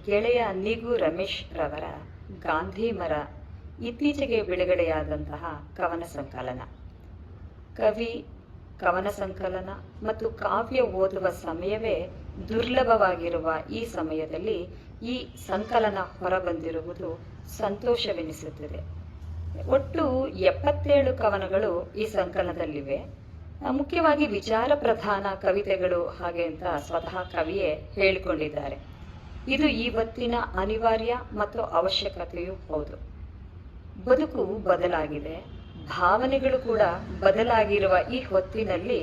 ಗೆಳೆಯ ನಿಗು ರಮೇಶ್ ರವರ ಗಾಂಧಿ ಮರ ಇತ್ತೀಚೆಗೆ ಬಿಡುಗಡೆಯಾದಂತಹ ಕವನ ಸಂಕಲನ. ಕವಿ, ಕವನ ಸಂಕಲನ ಮತ್ತು ಕಾವ್ಯ ಓದುವ ಸಮಯವೇ ದುರ್ಲಭವಾಗಿರುವ ಈ ಸಮಯದಲ್ಲಿ ಈ ಸಂಕಲನ ಹೊರಬಂದಿರುವುದು ಸಂತೋಷವೆನಿಸುತ್ತದೆ. ಒಟ್ಟು 77 ಕವನಗಳು ಈ ಸಂಕಲನದಲ್ಲಿವೆ. ಮುಖ್ಯವಾಗಿ ವಿಚಾರ ಪ್ರಧಾನ ಕವಿತೆಗಳು ಹಾಗೆ ಅಂತ ಸ್ವತಃ ಕವಿಯೇ ಹೇಳಿಕೊಂಡಿದ್ದಾರೆ. ಇದು ಇವತ್ತಿನ ಅನಿವಾರ್ಯ ಮತ್ತು ಅವಶ್ಯಕತೆಯೂ ಹೌದು. ಬದುಕು ಬದಲಾಗಿದೆ, ಭಾವನೆಗಳು ಕೂಡ ಬದಲಾಗಿರುವ ಈ ಹೊತ್ತಿನಲ್ಲಿ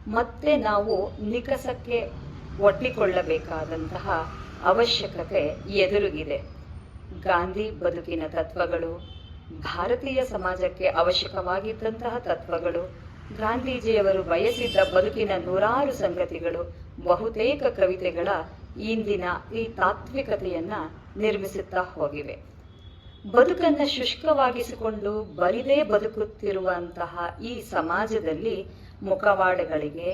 ಮತ್ತೆ ನಾವು ನಿಕಸಕ್ಕೆ ಒಡ್ಡಿಕೊಳ್ಳಬೇಕಾದಂತಹ ಅವಶ್ಯಕತೆ ಎದುರಿಗಿದೆ. ಗಾಂಧಿ ಬದುಕಿನ ತತ್ವಗಳು, ಭಾರತೀಯ ಸಮಾಜಕ್ಕೆ ಅವಶ್ಯಕವಾಗಿದ್ದಂತಹ ತತ್ವಗಳು, ಗಾಂಧೀಜಿಯವರು ಬಯಸಿದ್ದ ಬದುಕಿನ ನೂರಾರು ಸಂಗತಿಗಳು ಬಹುತೇಕ ಕವಿತೆಗಳ ಇಂದಿನ ಈ ತಾತ್ವಿಕತೆಯನ್ನ ನಿರ್ಮಿಸುತ್ತಾ ಹೋಗಿವೆ. ಬದುಕನ್ನು ಶುಷ್ಕವಾಗಿಸಿಕೊಂಡು ಬರಿದೇ ಬದುಕುತ್ತಿರುವಂತಹ ಈ ಸಮಾಜದಲ್ಲಿ ಮುಖವಾಡಗಳಿಗೆ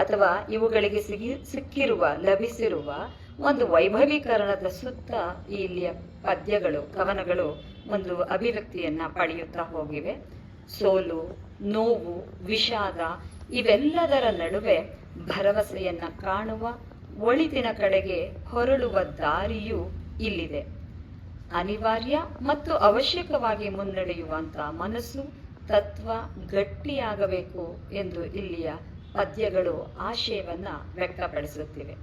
ಅಥವಾ ಇವುಗಳಿಗೆ ಲಭಿಸಿರುವ ಒಂದು ವೈಭವೀಕರಣದ ಸುತ್ತ ಇಲ್ಲಿಯ ಪದ್ಯಗಳು, ಕವನಗಳು ಒಂದು ಅಭಿವ್ಯಕ್ತಿಯನ್ನ ಪಡೆಯುತ್ತಾ ಹೋಗಿವೆ. ಸೋಲು, ನೋವು, ವಿಷಾದ ಇವೆಲ್ಲದರ ನಡುವೆ ಭರವಸೆಯನ್ನ ಕಾಣುವ, ಒಳಿತಿನ ಕಡೆಗೆ ಹೊರಳುವ ದಾರಿಯೂ ಇಲ್ಲಿದೆ. ಅನಿವಾರ್ಯ ಮತ್ತು ಅವಶ್ಯಕವಾಗಿ ಮುನ್ನಡೆಯುವಂತಹ ಮನಸ್ಸು, ತತ್ವ ಗಟ್ಟಿಯಾಗಬೇಕು ಎಂದು ಇಲ್ಲಿಯ ಪದ್ಯಗಳು ಆಶಯವನ್ನ ವ್ಯಕ್ತಪಡಿಸುತ್ತಿವೆ.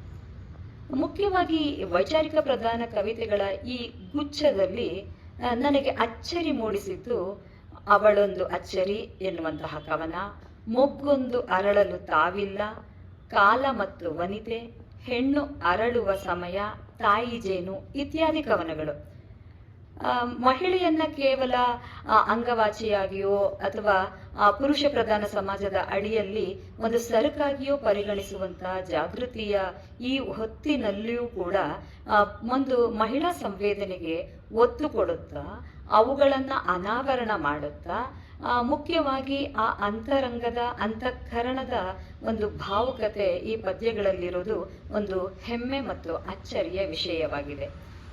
ಮುಖ್ಯವಾಗಿ ವೈಚಾರಿಕ ಪ್ರಧಾನ ಕವಿತೆಗಳ ಈ ಗುಚ್ಛದಲ್ಲಿ ನನಗೆ ಅಚ್ಚರಿ ಮೂಡಿಸಿದ್ದು ಅವಳೊಂದು ಅಚ್ಚರಿ ಎನ್ನುವಂತಹ ಕವನ, ಮೊಗ್ಗೊಂದು ಅರಳಲು ತಾವಿಲ್ಲ, ಕಾಲ ಮತ್ತು ವನಿತೆ, ಹೆಣ್ಣು ಅರಳುವ ಸಮಯ, ತಾಯಿ ಜೇನು ಇತ್ಯಾದಿ ಕವನಗಳು. ಮಹಿಳೆಯನ್ನ ಕೇವಲ ಅಂಗವಾಚಿಯಾಗಿಯೋ ಅಥವಾ ಪುರುಷ ಪ್ರಧಾನ ಸಮಾಜದ ಅಡಿಯಲ್ಲಿ ಒಂದು ಸರಕಾಗಿಯೋ ಪರಿಗಣಿಸುವಂತಹ ಜಾಗೃತಿಯ ಈ ಹೊತ್ತಿನಲ್ಲಿಯೂ ಕೂಡ ಒಂದು ಮಹಿಳಾ ಸಂವೇದನೆಗೆ ಒತ್ತು ಕೊಡುತ್ತಾ, ಅವುಗಳನ್ನ ಅನಾವರಣ ಮಾಡುತ್ತಾ, ಮುಖ್ಯವಾಗಿ ಆ ಅಂತಃಕರಣದ ಒಂದು ಭಾವುಕತೆ ಈ ಪದ್ಯಗಳಲ್ಲಿರೋದು ಒಂದು ಹೆಮ್ಮೆ ಮತ್ತು ಅಚ್ಚರಿಯ ವಿಷಯವಾಗಿದೆ.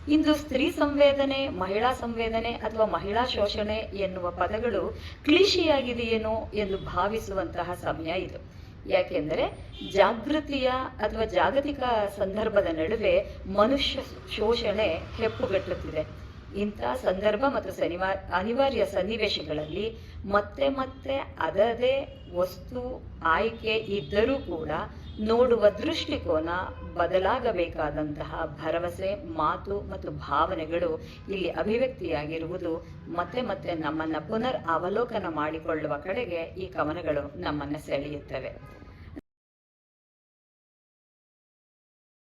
ಇಂದು ಸ್ತ್ರೀ ಸಂವೇದನೆ, ಮಹಿಳಾ ಸಂವೇದನೆ ಅಥವಾ ಮಹಿಳಾ ಶೋಷಣೆ ಎನ್ನುವ ಪದಗಳು ಕ್ಲೀಶೆಯಾಗಿದೆಯೇನೋ ಎಂದು ಭಾವಿಸುವಂತಹ ಸಮಯ ಇದು. ಯಾಕೆಂದರೆ ಜಾಗೃತಿಯ ಅಥವಾ ಜಾಗತಿಕ ಸಂದರ್ಭದ ನಡುವೆ ಮನುಷ್ಯ ಶೋಷಣೆ ಹೆಪ್ಪುಗಟ್ಟುತ್ತಿದೆ. ಇಂಥ ಸಂದರ್ಭ ಮತ್ತು ಅನಿವಾರ್ಯ ಸನ್ನಿವೇಶಗಳಲ್ಲಿ ಮತ್ತೆ ಮತ್ತೆ ಅದದೇ ವಸ್ತು ಆಯ್ಕೆ ಇದ್ದರೂ ಕೂಡ ನೋಡುವ ದೃಷ್ಟಿಕೋನ ಬದಲಾಗಬೇಕಾದಂತಹ ಭರವಸೆ, ಮಾತು ಮತ್ತು ಭಾವನೆಗಳು ಇಲ್ಲಿ ಅಭಿವ್ಯಕ್ತಿಯಾಗಿರುವುದು ಮತ್ತೆ ಮತ್ತೆ ನಮ್ಮನ್ನ ಪುನರ್ ಅವಲೋಕನ ಮಾಡಿಕೊಳ್ಳುವ ಕಡೆಗೆ ಈ ಕವನಗಳು ನಮ್ಮನ್ನ ಸೆಳೆಯುತ್ತವೆ.